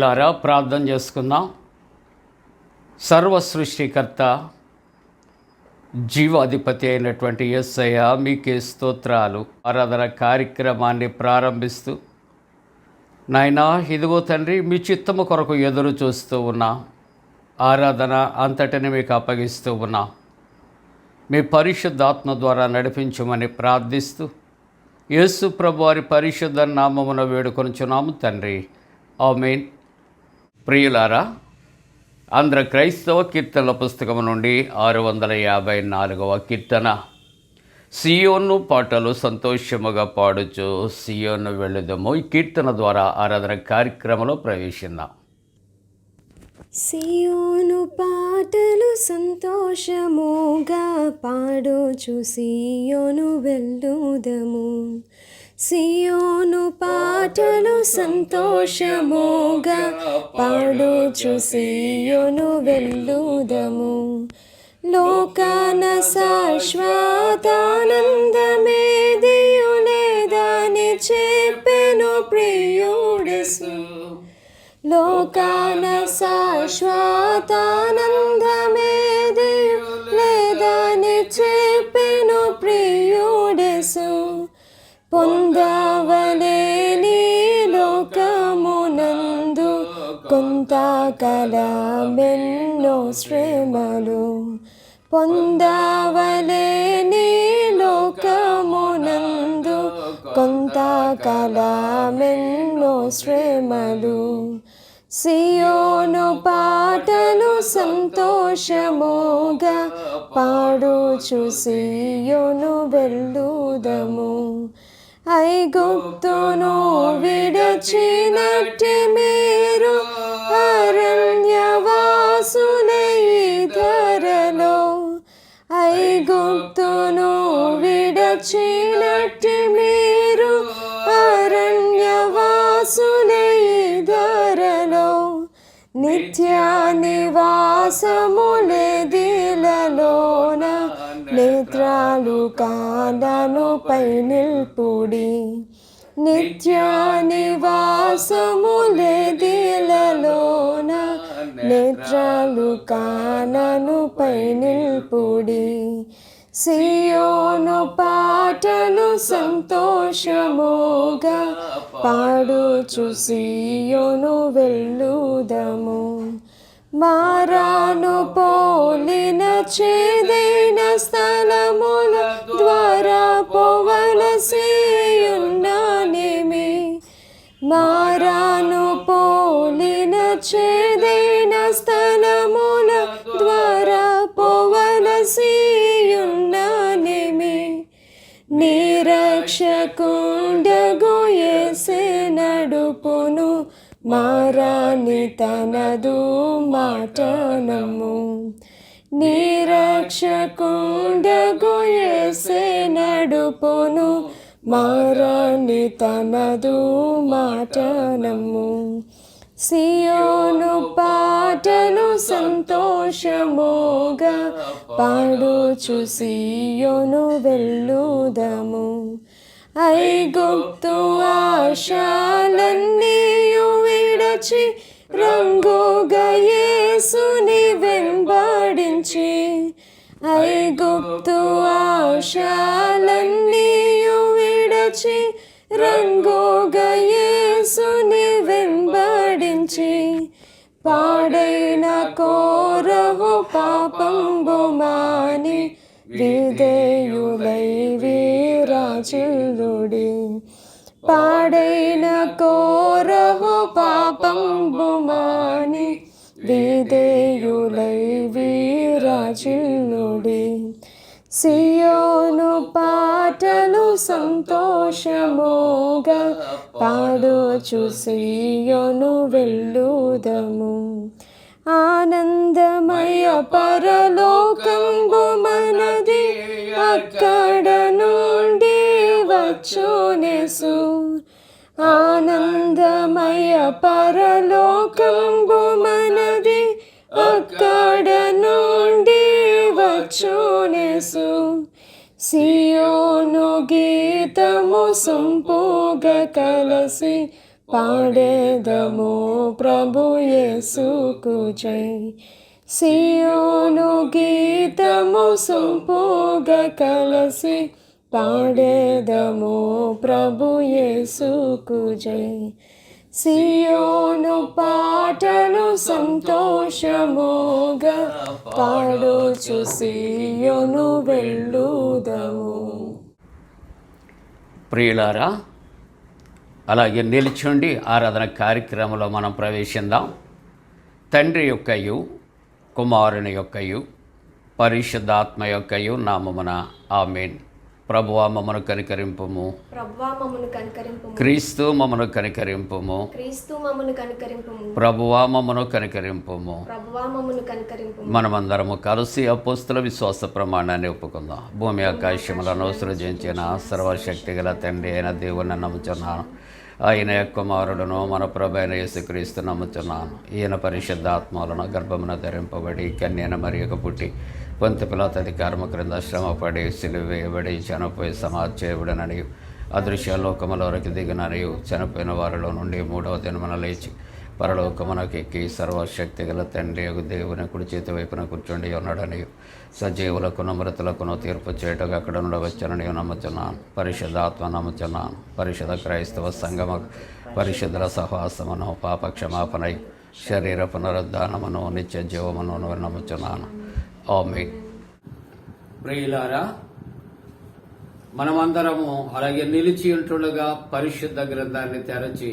ప్రియులారా, ప్రార్థన చేసుకుందాం. సర్వ సృష్టికర్త, జీవాధిపతి అయినటువంటి యేసయ్య, మీకే స్తోత్రాలు. ఆరాధన కార్యక్రమాన్ని ప్రారంభిస్తూ నాయనా, ఇదిగో తండ్రి, మీ చిత్తము కొరకు ఎదురు చూస్తూ ఉన్నా. ఆరాధన అంతటిని మీకు అప్పగిస్తూ ఉన్నా. మీ పరిశుద్ధాత్మ ద్వారా నడిపించమని ప్రార్థిస్తూ యేసు ప్రభు వారి పరిశుద్ధ నామమున వేడుకొనుచున్నాము తండ్రి, ఆమేన్. ప్రియులారా, ఆంధ్ర క్రైస్తవ కీర్తనల పుస్తకం నుండి 654వ కీర్తన. సియోను పాటలు సంతోషముగా పాడుచు సియోను వెళ్ళుదము. ఈ కీర్తన ద్వారా ఆరాధన కార్యక్రమంలో ప్రవేశిద్దాం. సియోను పాటలు సంతోషముగా పాడుచు సియోను వెళ్ళుదము. సియోను పాటలు సంతోషముగా పాడుచు సియోను వెళ్ళుదము. లోకాన శాశ్వతానందమేదియు లేదని చెప్పెను ప్రియుడెసు. లోకాన శాశ్వతానందమేదియు లేదని చెప్పెను ప్రియుడెసు. పొందవలేని లోకమునందు కొంతకాలమెన్నో శ్రమలు. పొందవలేని లోకమునందు కొంతకాలమెన్నో శ్రమలు. సియోను పాటలు సంతోషముగా పాడుచు సియోను వెళ్ళుదము. ఐగుప్తును విడచినట్టి మీరు అరణ్యవాసులై ధరలో. ఐగుప్తును విడచినట్టి మీరు అరణ్యవాసులై ధరలో. నిత్య నివాసములెదిలలోన నేత్రాలు కాండను పై నిల్పుడి. నిత్య నివాసములెదిలలోన నేత్రాలు కానను పై నిల్పుడి. సియోను పాటలు సంతోషముగా పాడుచు సియోను వెళ్ళుదము. మారాను పోలిన చేదైన స్థలముల ద్వారా పోవలసియున్నానేమి. మారాను పోలిన చేదైన స్థలముల ద్వారా పోవలసియున్నానేమి. నిరక్షకుండగు యేసే నడుపును, మారాని తనదు మాటనము. నిరక్షకుండగు యేసే నడుపును, మారాని తనదు మాటనము. సియోను పాటలు సంతోషముగా పాడుచు సియోను వెళ్ళుదము. ఐగుప్తు ఆశలన్నీయు విడచి రంగుగా యేసుని వెంబడించి. ఐగుప్తు ఆశలన్నీయు విడచి రంగుగా యేసుని వెంబడించి. పాడైన కోరహు పాపంబు మాని విధేయులై విరాజిల్లుడి. పాడైన కోరహు పాపంబు మాని విధేయులై విరాజిల్లుడి. సియోను పాటలు సంతోషముగా పాడుచు సియోను వెళ్ళుదము. ఆనందమయ పరలోకంబు మనది, అక్కడ నుండి వచ్చునేసు. ఆనందమయ పరలోకంబు మనది, అక్కడ నుండి వచ్చునేసు. సియోను గీతము సొంపుగా కలసి పాడేదము ప్రభు యేసుకు జై. సియోను గీతము సొంపుగా కలసి పాడేదము ప్రభు యేసుకు జై. సియోను పాటలు సంతోషముగా పాడుచు సియోను వెళ్ళుదము. ప్రియులారా, అలాగే నిల్చుండి ఆరాధన కార్యక్రమంలో మనం ప్రవేశిద్దాం. తండ్రి యొక్కయు కుమారుని యొక్కయు పరిశుద్ధాత్మ యొక్కయు నామమున ఆమేన్. ప్రభువా మమ్మను కనికరింపుము, ప్రభువా మమ్మను కనికరింపుము. క్రీస్తు మమ్మను కనికరింపుము, క్రీస్తు మమ్మను కనికరింపుము. ప్రభువా మమ్మను కనికరింపుము. ప్రభువా మమ్మను కనికరింపుము. మనమందరము కలిసి అపోస్తుల విశ్వాస ప్రమాణాన్ని ఒప్పుకుందాం. భూమి ఆకాశములను సృజించిన సర్వశక్తి గల తండ్రి అయిన దేవుని నమ్ముచున్నాను. ఆయన యొక్క కుమారుడును మన ప్రభు అయిన యేసుక్రీస్తు నమ్ముచున్నాను. ఈయన పరిశుద్ధాత్మలను గర్భమున ధరింపబడి కన్యన మరియకు పుట్టి పొంతి పిలాతు అధికారము క్రింద శ్రమపడి సిలువ వేయబడి చనిపోయి సమాధి చేయబడినని అదృశ్య లోకములోకి దిగిననియు చనిపోయిన వారిలో నుండి 3వ దినమున లేచి పరలోకమునకు ఎక్కి సర్వశక్తి గల తండ్రి దేవుని కుడి చేతి వైపున కూర్చుండి ఉన్నాడని సజీవులకును మృతులకును తీర్పు చేయటకు అక్కడ నుండి వచ్చానని నమ్ముతున్నాను. పరిశుద్ధాత్మ నమ్ముతున్నాను. పరిశుద్ధ క్రైస్తవ సంగమ పరిశుద్ధుల సహవాసమును పాప క్షమాపణై శరీర పునరుద్ధానమును నిత్య జీవమును నమ్ముతున్నాను. ఆమేన్. ప్రియులారా, మనమందరము అలాగే నిలిచి ఉంటుండగా పరిశుద్ధ గ్రంథాన్ని తెరచి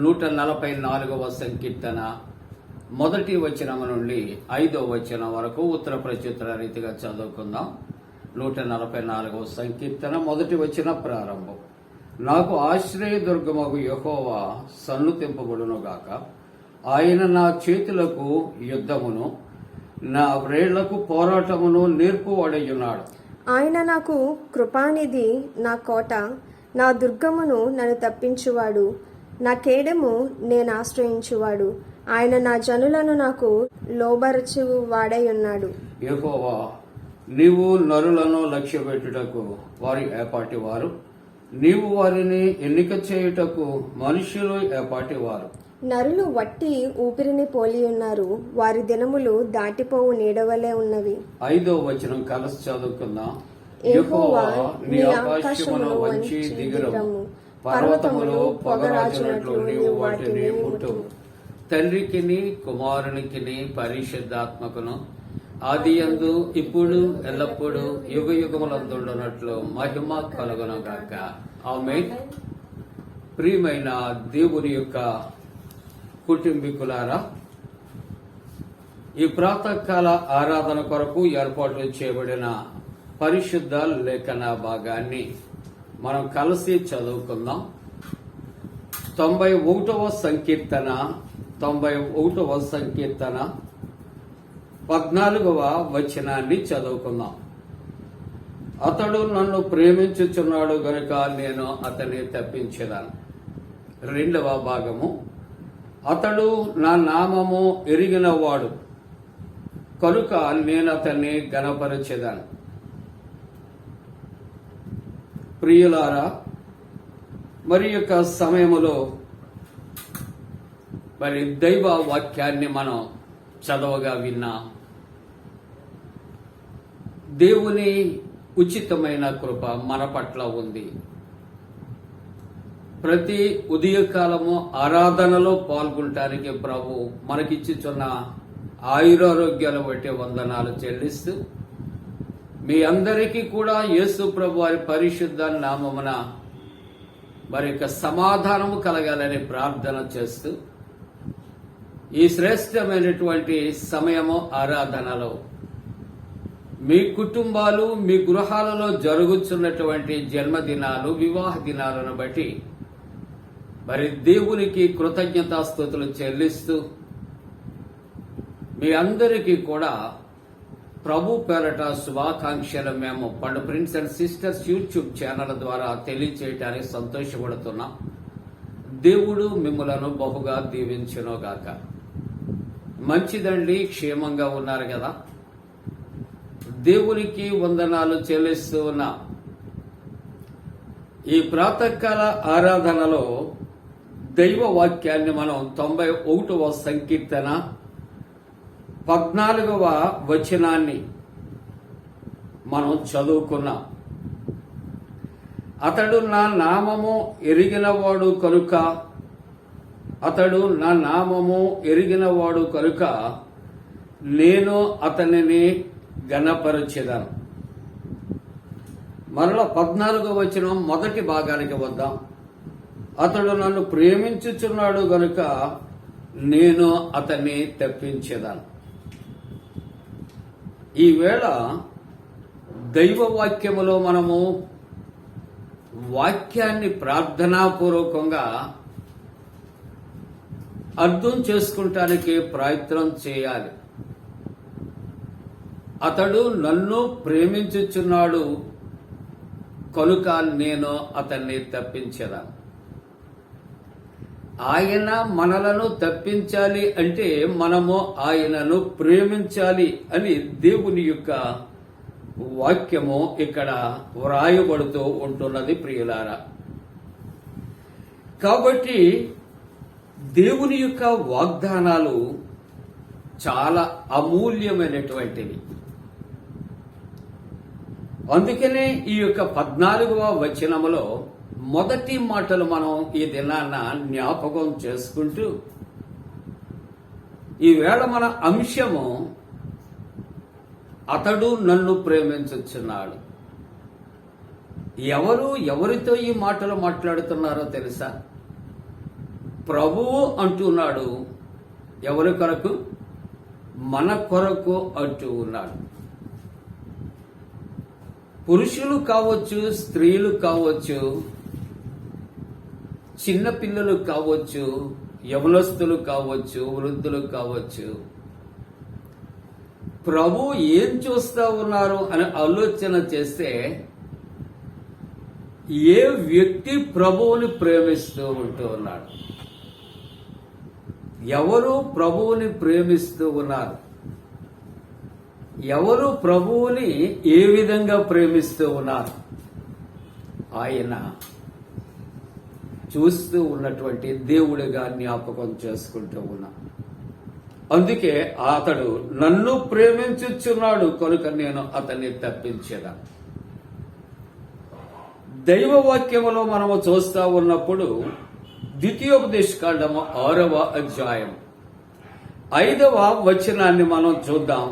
144వ సంకీర్తన 1వ వచనము నుండి 5వ వచనం వరకు ఉత్తర ప్రత్యుత్తర రీతిగా చదువుకుందాం. 144వ సంకీర్తన 1వ వచనం ప్రారంభం. నాకు ఆశ్రయదుర్గమగు యెహోవా సన్నుతింపబడునుగాక. ఆయన నా చేతులకు యుద్ధమును నా వ్రేళ్లకు పోరాటమును నేర్పువాడయ్యున్నాడు. ఆయన నాకు కృపానిధి, నా కోట, నా దుర్గమును నన్ను తప్పించువాడు, నా కేడము నేను ఆశ్రయించువాడు. ఆయన నా జనులను నాకు లోబరచు వాడై ఉన్నాడు. యెహోవా, నీవు నరులను లక్ష్యపెట్టుటకు వారి ఏపాటి వారు, నీవు వారిని ఎన్నిక చేయుటకు మనుష్యులు ఏపాటి వారు. నరులు వట్టి ఊపిరిని పోలి ఉన్నారు, వారి దినములు దాటిపోవు నీడవలే ఉన్నవి. 5వ వచనం కలిసి చదువుకుందాం. యెహోవా, నీ ఆకాశమును వంచి దిగురము, పర్వతములు పొగరాజునట్లు నీవు వాటిని ముట్టుము. తండ్రికిని కుమారునికిని పరిశుద్ధాత్మకును ఆదియందు ఇప్పుడు ఎల్లప్పుడూ యుగ యుగములందుండునట్లు మహిమ కలుగునుగాక. ఆమేన్. ప్రియమైన దేవుని యొక్క కుటుంబీకులారా, ఈ ప్రాతకాల ఆరాధన కొరకు ఏర్పాట్లు చేయబడిన పరిశుద్ధ లేఖన భాగాన్ని మనం కలిసి చదువుకుందాం. 91వ సంకీర్తన 14వ వచనాన్ని చదువుకుందాం. అతడు నన్ను ప్రేమించుచున్నాడు గనుక నేను అతన్ని తప్పించేదాను. 2వ భాగము. అతడు నా నామము ఎరిగినవాడు కనుక నేను అతన్ని ఘనపరచెదాను. ప్రియులారా, మరి యొక్క సమయములో దైవ వాక్యాన్ని మనం చదవగా విన్నా, దేవుని ఉచితమైన కృప మన పట్ల ఉంది. ప్రతి ఉదయకాలము ఆరాధనలో పాల్గొనటానికి ప్రభు మనకిచ్చుచున్న ఆయురారోగ్యాలు బట్టి వందనాలు చెల్లిస్తూ, మీ అందరికీ కూడా యేసు ప్రభు వారి పరిశుద్ధ నామమున మరి యొక్క సమాధానము కలగాలని ప్రార్థన చేస్తూ, ఈ శ్రేష్టమైనటువంటి సమయము ఆరాధనలో మీ కుటుంబాలు, మీ గృహాలలో జరుగుతున్నటువంటి జన్మదినాలు, వివాహ దినాలను బట్టి మరి దేవునికి కృతజ్ఞతాస్తుతులు చెల్లిస్తూ, మీ అందరికీ కూడా ప్రభు పేరట శుభాకాంక్షలు మేము పండు prince and sisters YouTube channel ద్వారా తెలియచేయటానికి సంతోషపడుతున్నాం. దేవుడు మిమ్మలను బహుగా దీవించునుగాక. మంచిదండి, క్షేమంగా ఉన్నారు కదా? దేవునికి వందనాలు చెల్లిస్తూ ఉన్నాం. ఈ ప్రాతకాల ఆరాధనలో దైవ వాక్యాన్ని మనం 91వ సంకీర్తన 14వ వచనాన్ని మనం చదువుకున్నాం. అతడు నా నామము ఎరిగినవాడు కనుక నేను అతనిని ఘనపరచెదను. మరలా 14వ వచనం మొదటి భాగానికి వద్దాం. అతడు నన్ను ప్రేమించుచున్నాడు గనుక నేను అతన్ని తప్పించేదాను. ఈవేళ దైవ వాక్యములో మనము వాక్యాన్ని ప్రార్థనాపూర్వకంగా అర్థం చేసుకుంటానికి ప్రయత్నం చేయాలి. అతడు నన్ను ప్రేమించుచున్నాడు కనుక నేను అతన్ని తప్పించేదాను. ఆయన మనలను తప్పించాలి అంటే మనము ఆయనను ప్రేమించాలి అని దేవుని యొక్క వాక్యము ఇక్కడ వ్రాయబడుతూ ఉంటున్నది ప్రియులారా. కాబట్టి దేవుని యొక్క వాగ్దానాలు చాలా అమూల్యమైనటువంటివి. అందుకనే ఈ యొక్క 14వ వచనములో మొదటి మాటలు మనం ఈ దినాన్న జ్ఞాపకం చేసుకుంటూ ఈవేళ మన అంశము అతడు నన్ను ప్రేమించుచున్నాడు. ఎవరితో ఈ మాటలు మాట్లాడుతున్నారో తెలుసా? ప్రభువు అంటున్నాడు. ఎవరి కొరకు? మన కొరకు అంటూ ఉన్నాడు. పురుషులు కావచ్చు, స్త్రీలు కావచ్చు, చిన్నపిల్లలు కావచ్చు, యవనస్తులు కావచ్చు, వృద్ధులు కావచ్చు, ప్రభు ఏం చూస్తా ఉన్నారు అని ఆలోచన చేస్తే ఏ వ్యక్తి ప్రభువుని ప్రేమిస్తూ ఉంటూ ఉన్నాడు? ఎవరు ప్రభువుని ప్రేమిస్తూ ఉన్నారు? ఎవరు ప్రభువుని ఏ విధంగా ప్రేమిస్తూ ఉన్నారు? ఆయన చూస్తూ ఉన్నటువంటి దేవుడిగా జ్ఞాపకం చేసుకుంటూ ఉన్నాం. అందుకే అతడు నన్ను ప్రేమించుచున్నాడు కనుక నేను అతన్ని తప్పించేదా. దైవ వాక్యములో మనము చూస్తా ఉన్నప్పుడు ద్వితీయోపదేశకాండము 6వ అధ్యాయం 5వ వచనాన్ని మనం చూద్దాం.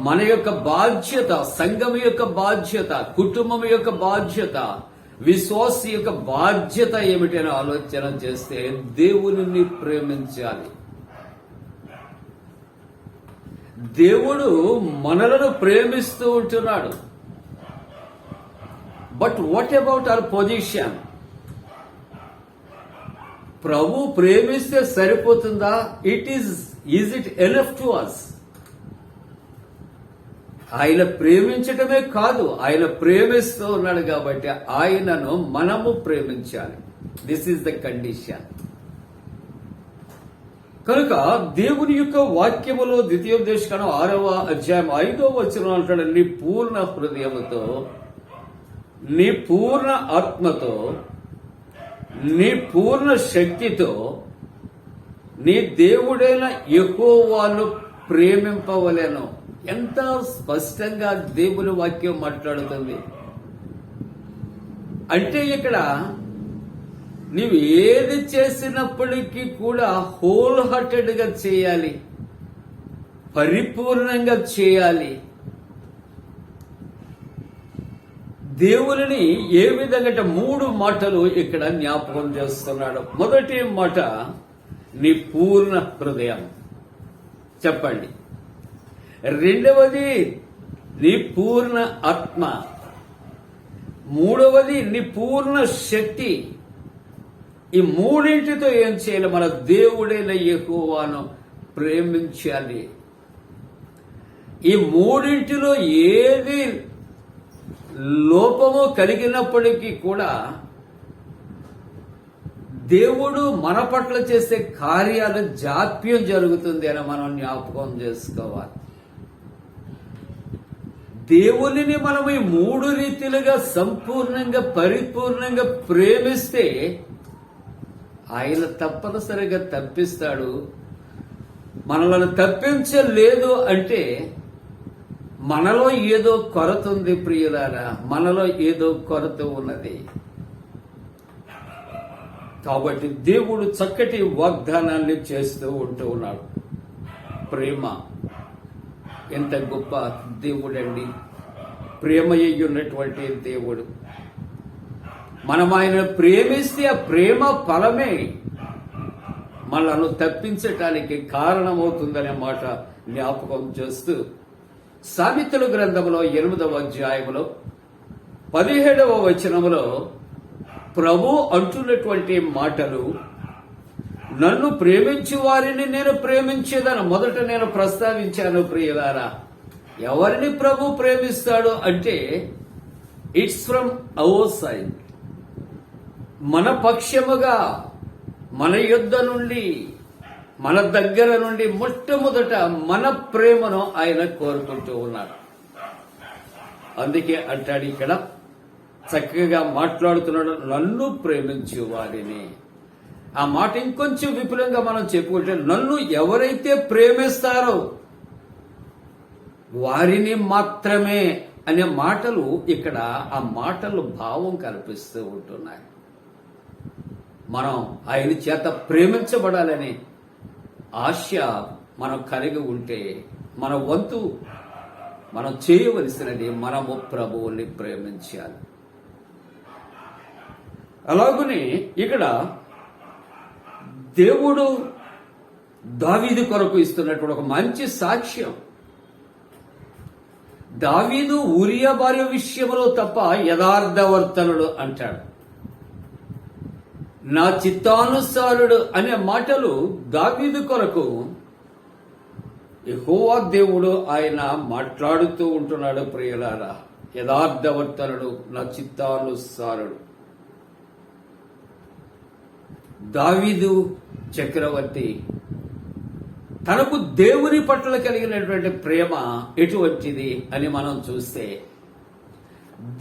మన యొక్క బాధ్యత, సంఘం యొక్క బాధ్యత, కుటుంబం యొక్క బాధ్యత, విశ్వాస యొక్క బాధ్యత ఏమిటని ఆలోచన చేస్తే దేవునిని ప్రేమించాలి. దేవుడు మనలను ప్రేమిస్తూ ఉంటున్నాడు. But what about our position? ప్రభు ప్రేమిస్తే సరిపోతుందా? Is it enough to us? ఆయన ప్రేమించటమే కాదు, ఆయన ప్రేమిస్తూ ఉన్నాడు కాబట్టి ఆయనను మనము ప్రేమించాలి. This is the condition. కనుక దేవుని యొక్క వాక్యములో ద్వితీయోపదేశకాండం 6వ అధ్యాయం 5వ వచనం అంటాడు, నీ పూర్ణ హృదయముతో, నీ పూర్ణ ఆత్మతో, నీ పూర్ణ శక్తితో నీ దేవుడైన యెహోవాను ప్రేమింపవలెను. ఎంత స్పష్టంగా దేవుని వాక్యం మాట్లాడుతుంది అంటే ఇక్కడ నీవు ఏది చేసినప్పటికీ కూడా హోల్ హార్టెడ్ గా చేయాలి, పరిపూర్ణంగా చేయాలి. దేవుని ఏ విధంగా 3 మాటలు ఇక్కడ జ్ఞాపకం చేస్తున్నాడు. మొదటి మాట నీ పూర్ణ హృదయం, చెప్పండి. రెండవది నీ పూర్ణ ఆత్మ, మూడవది నీ పూర్ణ శక్తి. ఈ మూడింటితో ఏం చేయాలి? మన దేవుడైన యెహోవాను ప్రేమించాలి. ఈ మూడింటిలో ఏది లోపము కలిగినప్పటికీ కూడా దేవుడు మన పట్ల చేసే కార్యాలు జాప్యం జరుగుతుంది అని మనం జ్ఞాపకం చేసుకోవాలి. దేవునిని మనం ఈ 3 రీతిలుగా సంపూర్ణంగా పరిపూర్ణంగా ప్రేమిస్తే ఆయన తప్పనిసరిగా తప్పిస్తాడు. మనల్ని తప్పించలేదు అంటే మనలో ఏదో కొరత ఉంది ప్రియులారా, మనలో ఏదో కొరత ఉన్నది. కాబట్టి దేవుడు చక్కటి వాగ్దానాన్ని చేస్తూ ఉంటూ ఉన్నాడు. ప్రేమ ఎంత గొప్ప దేవుడండి, ప్రేమ అయ్యున్నటువంటి దేవుడు. మనం ఆయన ప్రేమిస్తే ఆ ప్రేమ ఫలమే మనల్ని తప్పించటానికి కారణమవుతుందనే మాట జ్ఞాపకం చేస్తూ సామెతల గ్రంథంలో 8వ అధ్యాయంలో 17వ వచనములో ప్రభు అంటున్నటువంటి మాటలు, నన్ను ప్రేమించు వారిని నేను ప్రేమించేదని మొదట నేను ప్రస్తావించాను ప్రియులారా. ఎవరిని ప్రభు ప్రేమిస్తాడు అంటే ఇట్స్ ఫ్రమ్ అవర్ సైడ్, మన పక్షముగా, మన యుద్ధ నుండి, మన దగ్గర నుండి మొట్టమొదట మన ప్రేమను ఆయన కోరుకుంటూ ఉన్నాడు. అందుకే అంటాడు ఇక్కడ చక్కగా మాట్లాడుతున్నాడు, నన్ను ప్రేమించు వారిని. ఆ మాట ఇంకొంచెం విపులంగా మనం చెప్పుకుంటే, నన్ను ఎవరైతే ప్రేమిస్తారో వారిని మాత్రమే అనే మాటలు ఇక్కడ ఆ మాటలు భావం కల్పిస్తూ ఉంటున్నాయి. మనం ఆయన చేత ప్రేమించబడాలని ఆశ మనం కలిగి ఉంటే మన వంతు మనం చేయవలసినది మనము ప్రభువుని ప్రేమించాలి. అలాగనే ఇక్కడ దేవుడు దావీదు కొరకు ఇస్తున్నటువంటి ఒక మంచి సాక్ష్యం. దావీదు ఊరియా భార్య విషయంలో తప్ప యథార్థవర్తనుడు అంటాడు. నా చిత్తానుసారుడు అనే మాటలు దావీదు కొరకు యెహోవా దేవుడు ఆయన మాట్లాడుతూ ఉంటున్నాడు ప్రియులారా. యథార్థవర్తనుడు, నా చిత్తానుసారుడు. దావీదు చక్రవర్తి తనకు దేవుని పట్ల కలిగినటువంటి ప్రేమ ఎటువంటిది అని మనం చూస్తే,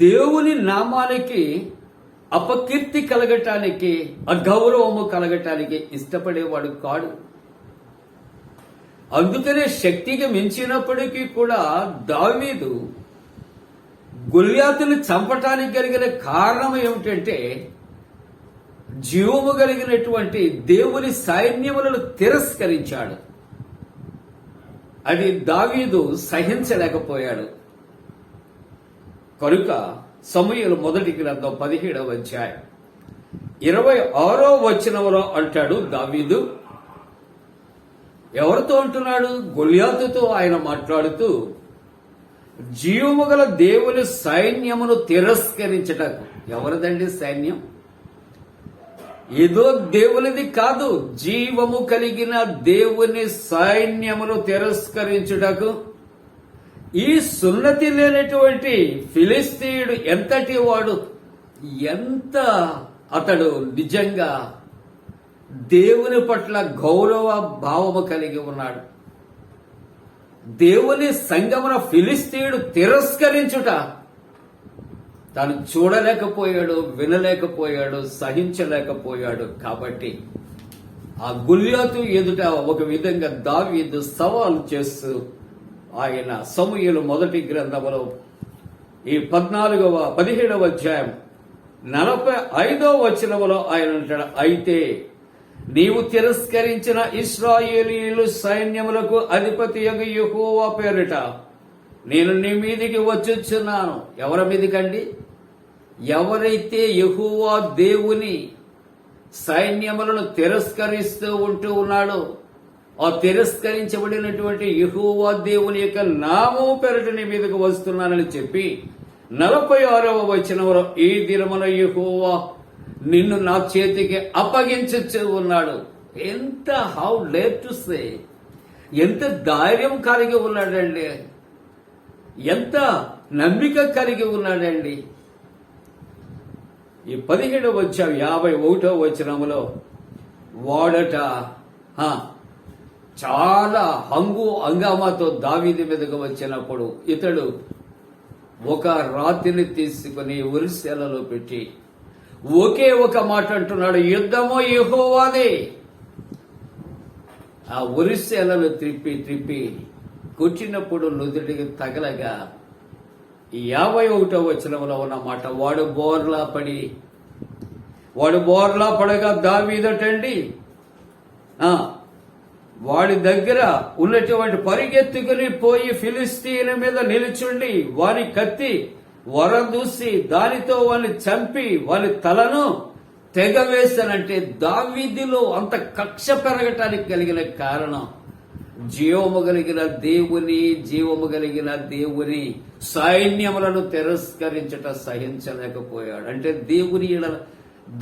దేవుని నామానికి అపకీర్తి కలగటానికి, అగౌరవము కలగటానికి ఇష్టపడేవాడు కాడు. అందుకనే శక్తికి మించినప్పటికీ కూడా దావీదు గొల్యాతుని చంపటానికి కలిగిన కారణం ఏమిటంటే, జీవము కలిగినటువంటి దేవుని సైన్యములను తిరస్కరించాడు. అది దావీదు సహించలేకపోయాడు. కనుక సమూయేలు మొదటి గ్రంథం 17వ అధ్యాయం 26వ వచనంలో అంటాడు దావీదు, ఎవరితో అంటున్నాడు? గొల్యాతుతో ఆయన మాట్లాడుతూ, జీవము గల దేవుని సైన్యమును తిరస్కరించటకు. ఎవరిదండి సైన్యం? ఏదో దేవునిది కాదు, జీవము కలిగిన దేవుని సైన్యమును తిరస్కరించుటకు ఈ సున్నతి లేనటువంటి ఫిలిస్తీయుడు ఎంతటి వాడు, ఎంత అతడు నిజంగా దేవుని పట్ల గౌరవ భావము కలిగి ఉన్నాడు. దేవుని సంగమున ఫిలిస్తీయుడు తిరస్కరించుట తాను చూడలేకపోయాడు, వినలేకపోయాడు, సహించలేకపోయాడు. కాబట్టి ఆ గొల్యాతు ఎదుట ఒక విధంగా దావీదు సవాలు చేస్తూ ఆయన సమూయేలు మొదటి గ్రంథములో ఈ 17వ అధ్యాయం 45వ వచనములో ఆయన అంటాడు, అయితే నీవు తిరస్కరించిన ఇశ్రాయేలీయులు సైన్యములకు అధిపతి యెహోవా పేరిట నేను నీ మీదికి వచ్చుచున్నాను. ఎవరి మీదికండి? ఎవరైతే యెహోవా దేవుని సైన్యములను తిరస్కరిస్తూ ఉంటూ ఉన్నాడో, ఆ తిరస్కరించబడినటువంటి యెహోవా దేవుని యొక్క నామము పేరిట నీ మీదకు వస్తున్నానని చెప్పి 46వ వచనంలో, ఈ దినమున యెహోవా నిన్ను నా చేతికి అప్పగించు ఉన్నాడు. ఎంత హౌ డేర్ టు సే, ఎంత ధైర్యం కలిగి ఉన్నాడండి, ఎంత నమ్మిక కలిగి ఉన్నాడండి. ఈ 17వ అధ్యాయం 51వ వచనములో వాడట చాలా హంగామాతో దావీదు మీదకు వచ్చినప్పుడు ఇతడు ఒక రాతిని తీసుకుని ఉరిశేలలో పెట్టి ఒకే ఒక మాట అంటున్నాడు, యుద్ధము యెహోవాదే. ఆ ఒరిస్సేలను త్రిప్పి కొట్టినప్పుడు నుదుటికి తగలగా 51వ వచనంలో ఉన్న మాట, వాడు బోర్లా పడగా దావీదటండి వాడి దగ్గర ఉన్నటువంటి పరిగెత్తుకుని పోయి ఫిలిస్తీయుల మీద నిలుచుండి వాని కత్తి వరదూసి దానితో వాని చంపి వాని తలను తెగవేశానంటే దావీదులో అంత కక్ష పెరగటానికి కలిగిన కారణం జీవము కలిగిన దేవుని సైన్యములను తిరస్కరించట సహించలేకపోయాడు. అంటే దేవుని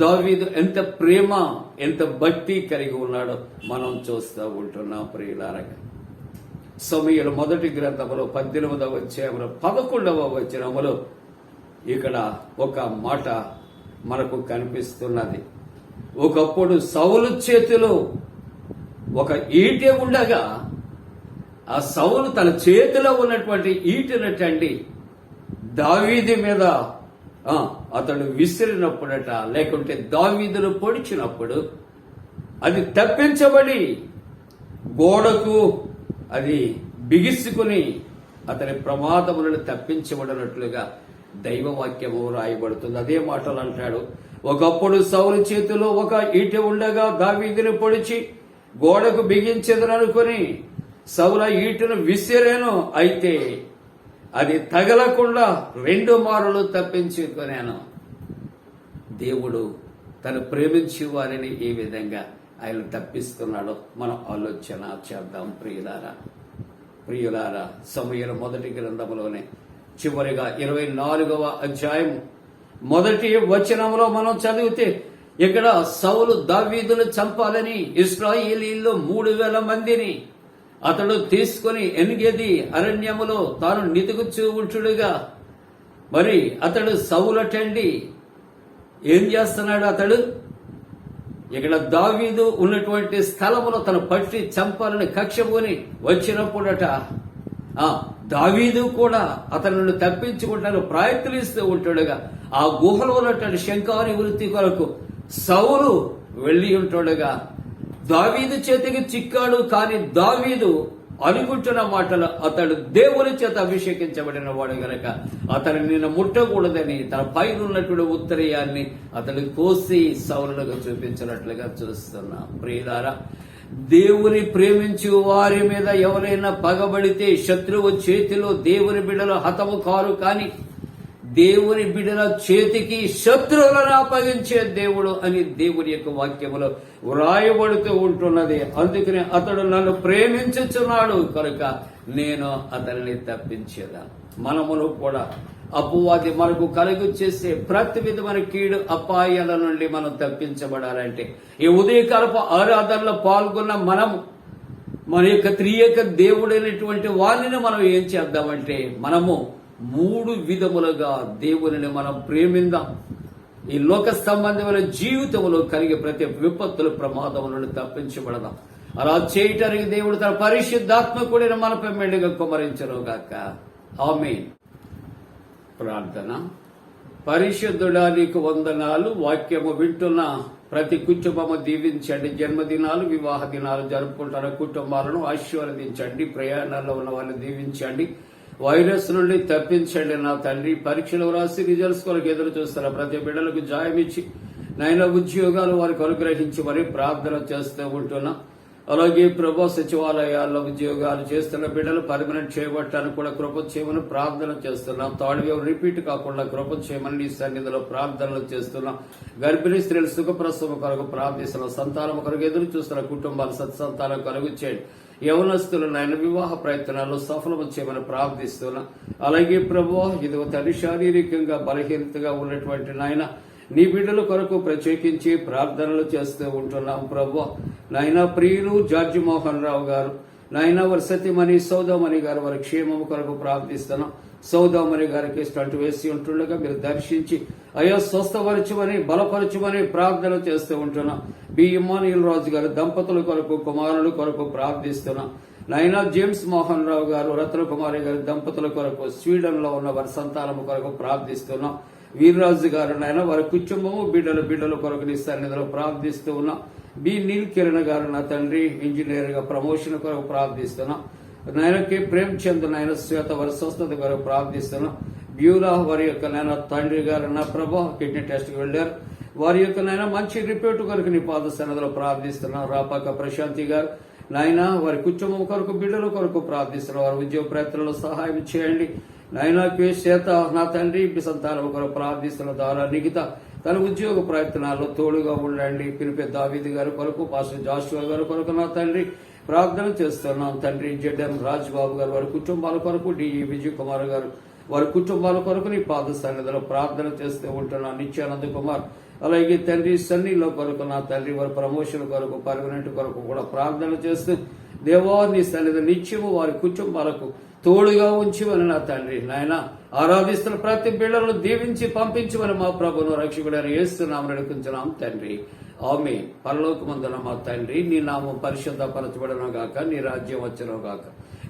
దావీదు ఎంత ప్రేమ, ఎంత భక్తి కలిగి ఉన్నాడో మనం చూస్తూ ఉంటున్నాం ప్రియులారగా. సమూయేలు మొదటి గ్రంథములో 18వ అధ్యాయములో 11వ వచనములో ఇక్కడ ఒక మాట మనకు కనిపిస్తున్నది. ఒకప్పుడు సౌలు చేతిలో ఒక ఈటె ఉండగా ఆ సౌలు తన చేతిలో ఉన్నటువంటి ఈటెనటండి దావీదు మీద అతడు విసిరినప్పుడట, లేకుంటే దావీదును పొడిచినప్పుడు అది తప్పించబడి గోడకు అది బిగిసుకుని అతని ప్రమాదములను తప్పించబడినట్లుగా దైవవాక్యము రాయబడుతుంది. అదే మాటలు అంటాడు, ఒకప్పుడు సౌలు చేతిలో ఒక ఈటె ఉండగా దావీదును పొడిచి గోడకు బిగించదననుకొని సౌల ఈటెను విసిరేను, అయితే అది తగలకుండా 2 మారులు తప్పించుకున్నాను. దేవుడు తను ప్రేమించి వారిని ఏ విధంగా ఆయన తప్పిస్తున్నాడో మనం ఆలోచన చేద్దాం ప్రియులారా. సమూయేలు మొదటి గ్రంథంలోనే చివరిగా 24వ అధ్యాయం మొదటి వచనంలో మనం చదివితే ఇక్కడ సౌలు దావీదును చంపాలని ఇశ్రాయేలీల్లో 3000 మందిని అతడు తీసుకుని ఎన్గెది అరణ్యములో తాను నితుకుచూ ఉంటుడుగా మరి అతడు సౌలటండి ఏం చేస్తున్నాడు? అతడు ఇక్కడ దావీదు ఉన్నటువంటి స్థలములో తను పట్టి చంపాలని కక్షబూని వచ్చినప్పుడట దావీదు కూడా అతను తప్పించుకుంటాను ప్రయత్నిస్తూ ఉంటాడుగా ఆ గుహలో ఉన్నటువంటి శంఖాని వృత్తి కొరకు సౌలు వెళ్లి ఉంటాడుగా దావీదు చేతికి చిక్కాడు. కానీ దావీదు అనుకుంటున్న మాటలు అతడు దేవుని చేత అభిషేకించబడిన వాడు గనక అతను నిన్ను ముట్టకూడదని తన పైన ఉన్నటువంటి ఉత్తరీయాన్ని అతడు కోసి సౌలుగా చూపించినట్లుగా చూస్తున్నా. ప్రియులారా, దేవుని ప్రేమించి వారి మీద ఎవరైనా పగబడితే శత్రువు చేతిలో దేవుని బిడ్డలు హతము కారు, కానీ దేవుని బిడ్డల చేతికి శత్రువులను అప్పగించే దేవుడు అని దేవుని యొక్క వాక్యములో వ్రాయబడుతూ ఉంటున్నది. అందుకని అతడు నన్ను ప్రేమించుచున్నాడు కనుక నేను అతనిని తప్పించేదా. మనమును కూడా అపవాది మనకు కలుగు చేసే ప్రతి విధమైన కీడు అపాయాల నుండి మనం తప్పించబడాలంటే ఈ ఉదయకాలపు ఆరాధనలో పాల్గొన్న మనము మన యొక్క త్రియక దేవుడైనటువంటి వారిని మనం ఏం చేద్దామంటే మనము 3 విధములుగా దేవుని మనం ప్రేమిందాం. ఈ లోక సంబంధమైన జీవితంలో కలిగే ప్రతి విపత్తుల ప్రమాదములను తప్పించబడదాం. అలా చేయటానికి దేవుడు తన పరిశుద్ధాత్మకుడిన మనపై మెండుగా కుమ్మరించను గాక. ఆమేన్. ప్రార్థన. పరిశుద్ధుడా, నీకు వందనాలు. వాక్యము వింటున్న ప్రతి కుటుంబము దీవించండి. జన్మదినాలు, వివాహ దినాలు జరుపుకుంటున్న కుటుంబాలను ఆశీర్వదించండి. ప్రయాణాల్లో ఉన్న వాళ్ళని దీవించండి. వైరస్ నుండి తప్పించండి నా తండ్రి. పరీక్షలు రాసి రిజల్ట్స్ కొరకు ఎదురు చూస్తున్న ప్రతి బిడ్డలకు జాయమిచ్చి నైనా ఉద్యోగాలు వారికి అనుగ్రహించి మరి ప్రార్థన చేస్తూ ఉంటున్నా. అలాగే ప్రభా సచివాలయాల్లో ఉద్యోగాలు చేస్తున్న బిడ్డలు పర్మనెంట్ చేయబట్టానికి కూడా కృప చేయమని ప్రార్థన చేస్తున్నాం. థర్డ్ వేవ్ రిపీట్ కాకుండా కృప చేయమని నీ సన్నిధిలో ప్రార్థనలు చేస్తున్నాం. గర్భిణీ స్త్రీలు సుఖప్రసవం కొరకు ప్రార్థిస్తున్నాం. సంతానం కొరకు ఎదురు చూస్తున్న కుటుంబాలు సత్సంతానం కలుగు చేయండి. యవనస్తులు నాయన వివాహ ప్రయత్నాల్లో సఫలము చేయమని ప్రార్థిస్తున్నా. అలాగే ప్రభు ఇదిగో తల్లి శారీరకంగా బలహీనతగా ఉన్నటువంటి నాయన నీ బిడ్డల కొరకు ప్రత్యేకించి ప్రార్థనలు చేస్తూ ఉంటున్నాం. ప్రభు నాయన ప్రియులు జార్జి మోహన్ రావు గారు, నాయన వారి సతీమణి సౌదామణి గారు వారి క్షేమము కొరకు ప్రార్థిస్తున్నాం. సౌదామణి గారికి స్టంట్ వేసి ఉంటుండగా మీరు దర్శించి అయ్యా స్వస్థపరచమని బలపరచమని ప్రార్థన చేస్తూ ఉంటున్నాం. బి ఇమ్మానుయేల్ రాజు గారు దంపతుల కొరకు కుమారుల కొరకు ప్రార్థిస్తున్నాం. నైనా జేమ్స్ మోహన్ రావు గారు రత్న కుమారి గారి దంపతుల కొరకు స్వీడన్ లో ఉన్న వారి సంతానము కొరకు ప్రార్థిస్తున్నాం. వీర్రాజు గారు నాయన వారి కుటుంబము బిడ్డల కొరకు నీ సన్నిధిలో ప్రార్థిస్తూ ఉన్నాం. బి నీల్ కిరణ్ గారు నా తండ్రి ఇంజనీర్ గా ప్రమోషన్ కొరకు ప్రార్థిస్తున్నాం. నాయనకి ప్రేమ్చంద్ నాయన శ్వేత వారి స్వస్థత కొరకు ప్రార్థిస్తున్నాం. బ్యూరా వారి యొక్క నాయన తండ్రి గారు నా ప్రభా కిడ్నీ టెస్ట్ కి వెళ్లారు. వారి యొక్క నాయన మంచి రిపోర్ట్ కొరకు నీ పాద సన్నిధిలో ప్రార్థిస్తున్నాం. రాపాక ప్రశాంతి గారు నాయన వారి కుటుంబం కొరకు బిడ్డల కొరకు ప్రార్థిస్తున్నాం. వారి ఉద్యోగ ప్రయత్నంలో సహాయం చేయండి నాయన. చేత నా తండ్రి సంతానం కొరకు ప్రార్థిస్తున్న ద్వారా నిగిత తన ఉద్యోగ ప్రయత్నాల్లో తోడుగా ఉండండి. పిలిపే దావీది గారి కొరకు పాస్టర్ జాషువా గారి కొరకు నా తండ్రి ప్రార్థన చేస్తున్నాం. తండ్రి జెడ్ఎం రాజ్బాబు గారు వారి కుటుంబాల కొరకు, డిఈ విజయ్ కుమార్ గారు వారి కుటుంబాల కొరకు నీ పాద సన్నిధిలో ప్రార్థన చేస్తూ ఉంటున్నాం. నిత్యానంద్ కుమార్ అలాగే తండ్రి సన్నీలో కొరకు నా తండ్రి వారి ప్రమోషన్ కొరకు పర్మనెంట్ కొరకు కూడా ప్రార్థన చేస్తూ దేవా నీ సన్నిధి నిత్యము వారి కుటుంబాలకు తోడుగా ఉంచివని నా తండ్రి నాయన ఆరాధిస్తున్న ప్రతి బిడ్డలను దీవించి పంపించమని మా ప్రభును రక్షకుడని యేసునామమున వేడుకుంటున్నాం తండ్రి. ఆమేన్. పరలోకమందున మా తండ్రి నీ నామం పరిశుద్ధపరచబడును గాక, నీ రాజ్యం వచ్చును గాక,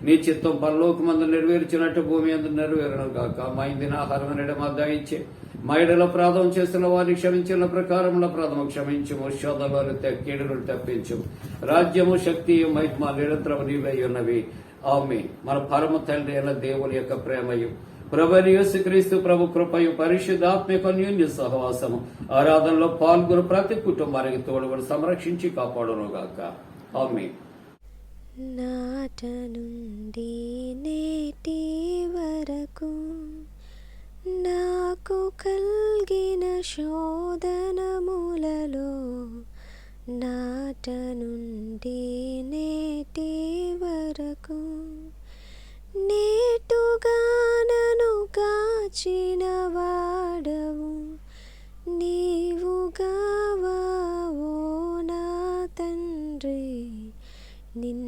నీ చిత్తం పరలోకమందు నెరవేర్చినట్టు భూమి అందు నెరవేరును గాక. మా ఇందిన ఆహారం మా దయచే మా ఎడల అపరాధం చేసిన వారిని క్షమించిన ప్రకారంలో అపరాధము క్షమించుము, శోధనలోని కీడులను తప్పించుము. రాజ్యము శక్తి మహిమ నిరంతరం నీవై ఉన్నవి. ఆమేన్. మన పరమ తండ్రి అయిన దేవుని యొక్క ప్రేమయు ప్రభువైన యేసుక్రీస్తు ప్రభు కృపయు పరిశుద్ధాత్మిక అన్యోన్య సహవాసము ఆరాధనలో పాల్గొని ప్రతి కుటుంబానికి తోడుగా సంరక్షించి కాపాడును గాక. ఆమేన్. నాట నుండి నేటి వరకు నాకు కలిగిన శోధనములలో, నాట నుండి నేటి వరకు నేటుగా నన్ను కాచిన వాడవు నీవుగావా ఓ నా తండ్రి. నిన్ను